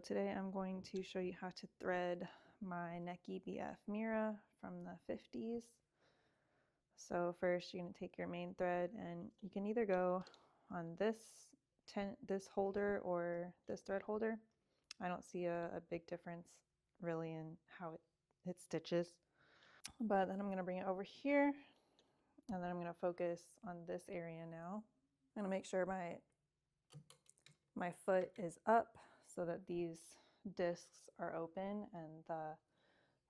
Today I'm going to show you how to thread my Necchi BF Mira from the 50s. So first you're going to take your main thread and you can either go on this holder or this thread holder. I don't see a big difference really in how it stitches. But then I'm going to bring it over here and then I'm going to focus on this area now. I'm going to make sure my foot is up so that these discs are open and the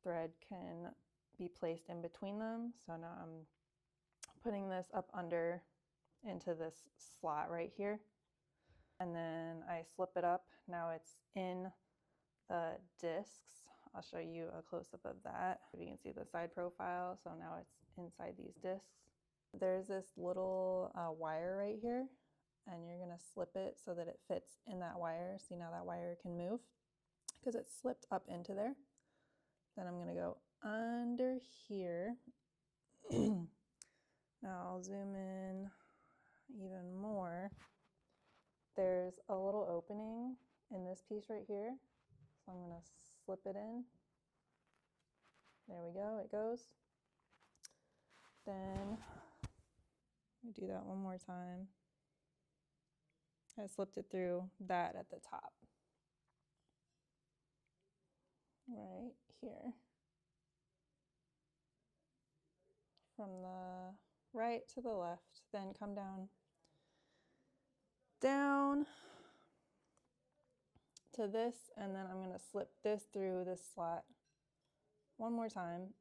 thread can be placed in between them. So now I'm putting this up under into this slot right here. And then I slip it up. Now it's in the discs. I'll show you a close-up of that. You can see the side profile. So now it's inside these discs. There's this little wire right here, and you're gonna slip it so that it fits in that wire. See, now that wire can move because it's slipped up into there. Then I'm gonna go under here. Now I'll zoom in even more. There's a little opening in this piece right here. So I'm gonna slip it in. There we go, it goes. Then we do that one more time. I slipped it through that at the top. Right here. From the right to the left, then come down to this, and then I'm gonna slip this through this slot one more time.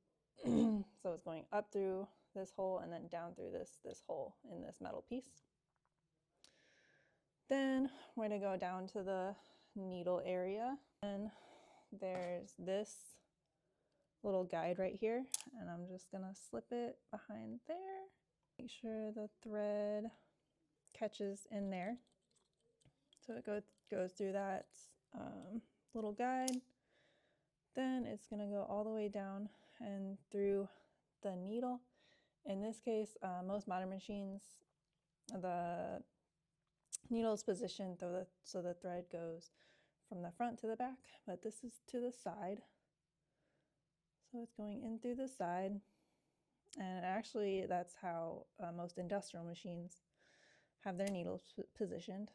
So it's going up through this hole and then down through this hole in this metal piece. Then we're gonna go down to the needle area, and there's this little guide right here, and I'm just gonna slip it behind there. Make sure the thread catches in there. So it goes through that little guide. Then it's going to go all the way down and through the needle. In this case, most modern machines, the needle is positioned so the thread goes from the front to the back, but this is to the side. So it's going in through the side. And actually, that's how most industrial machines have their needles positioned.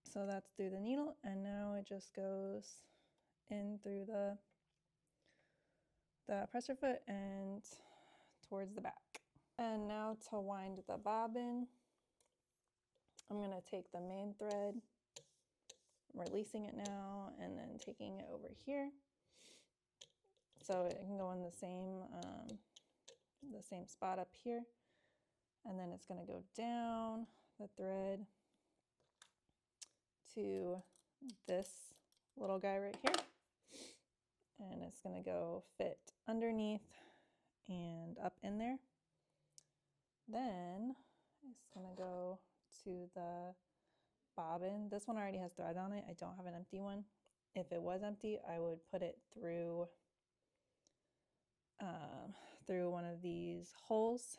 So that's through the needle, and now it just goes in through the presser foot and towards the back. And now to wind the bobbin, I'm going to take the main thread, releasing it now, and then taking it over here. So it can go in the same spot up here. And then it's going to go down the thread to this little guy right here. And it's going to go fit underneath and up in there. Then it's going to go to the bobbin. This one already has thread on it. I don't have an empty one. If it was empty, I would put it through one of these holes.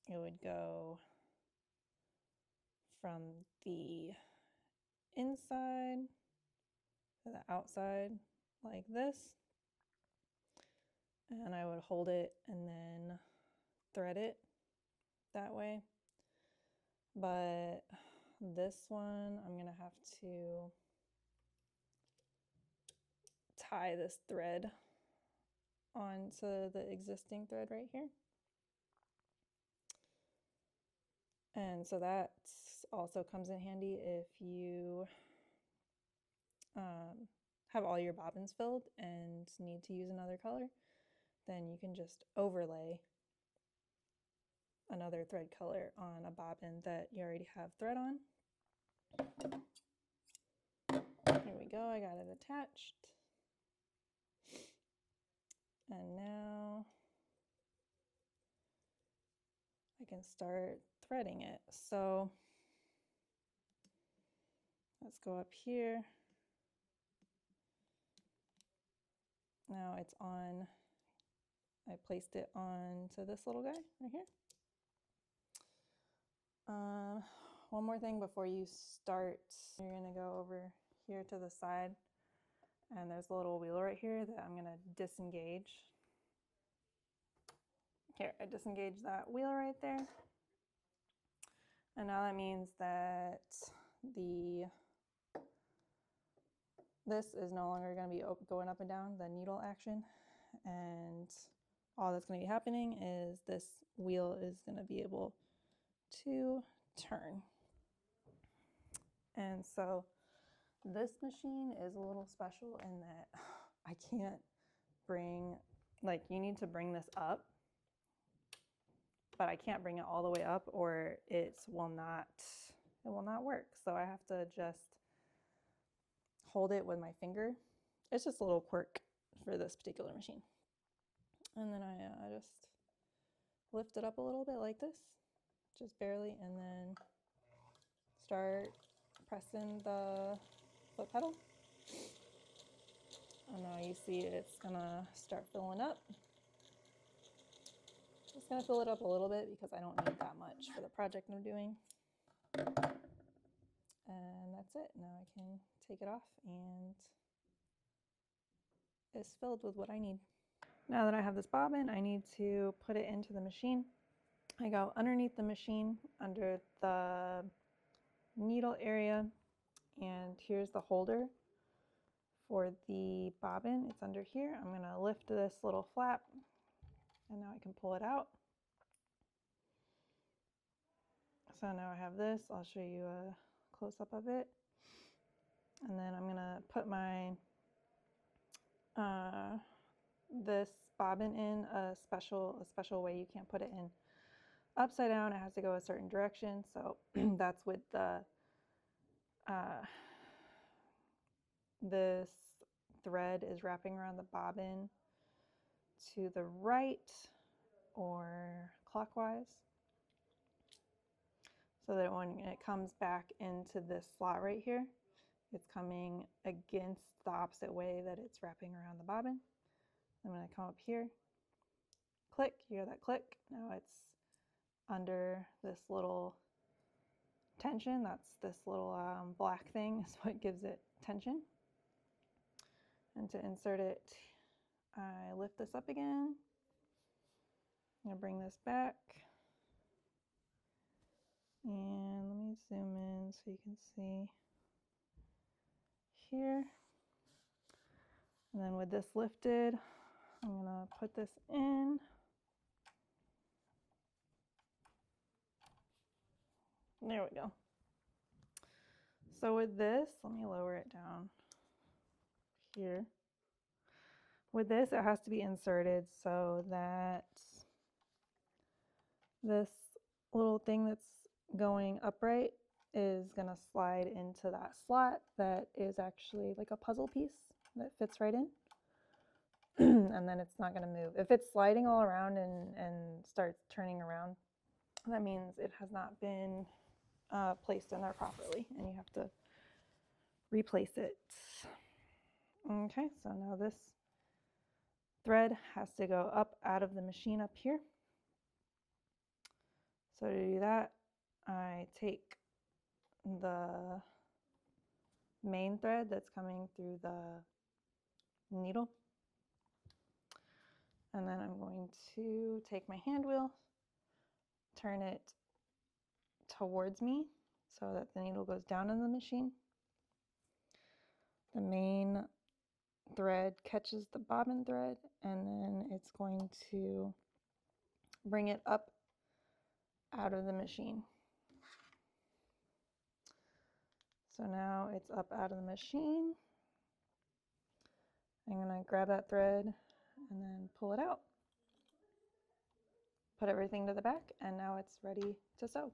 It would go from the inside to the outside like this. And I would hold it and then thread it that way. But this one, I'm gonna have to tie this thread onto the existing thread right here. And so that also comes in handy if you have all your bobbins filled and need to use another color, then you can just overlay another thread color on a bobbin that you already have thread on. Here we go, I got it attached. And now I can start threading it. So let's go up here. Now it's on, I placed it onto this little guy right here. one more thing before you start. You're gonna go over here to the side, and there's a little wheel right here that I'm gonna disengage. Here, I disengage that wheel right there. And now that means that this is no longer going to be going up and down, the needle action. And all that's going to be happening is this wheel is going to be able to turn. And so this machine is a little special in that I can't bring, like, you need to bring this up, but I can't bring it all the way up or it will not work. So I have to just hold it with my finger. It's just a little quirk for this particular machine. And then I just lift it up a little bit like this, just barely, and then start pressing the foot pedal. And now you see it's gonna start filling up. Just gonna fill it up a little bit because I don't need that much for the project I'm doing. And that's it. Now I can take it off and it's filled with what I need. Now that I have this bobbin, I need to put it into the machine. I go underneath the machine under the needle area, and here's the holder for the bobbin. It's under here. I'm gonna lift this little flap and now I can pull it out. So now I have this. I'll show you a close-up of it. And then I'm gonna put my this bobbin in a special way. You can't put it in upside down. It has to go a certain direction. So that's with the this thread is wrapping around the bobbin to the right or clockwise, so that when it comes back into this slot right here, it's coming against the opposite way that it's wrapping around the bobbin. I'm going to come up here, click, you hear that click. Now it's under this little tension. That's this little black thing is what gives it tension. And to insert it, I lift this up again. I'm going to bring this back. And let me zoom in so you can see here. And then with this lifted, I'm going to put this in. There we go. So with this, let me lower it down here. With this, it has to be inserted so that this little thing that's going upright is going to slide into that slot that is actually like a puzzle piece that fits right in. And then it's not going to move. If it's sliding all around and starts turning around, that means it has not been placed in there properly, and you have to replace it. Okay, so now this thread has to go up out of the machine up here. So to do that, I take the main thread that's coming through the needle, and then I'm going to take my hand wheel, turn it towards me so that the needle goes down in the machine. The main thread catches the bobbin thread, and then it's going to bring it up out of the machine. So now it's up out of the machine. I'm going to grab that thread and then pull it out. Put everything to the back, and now it's ready to sew.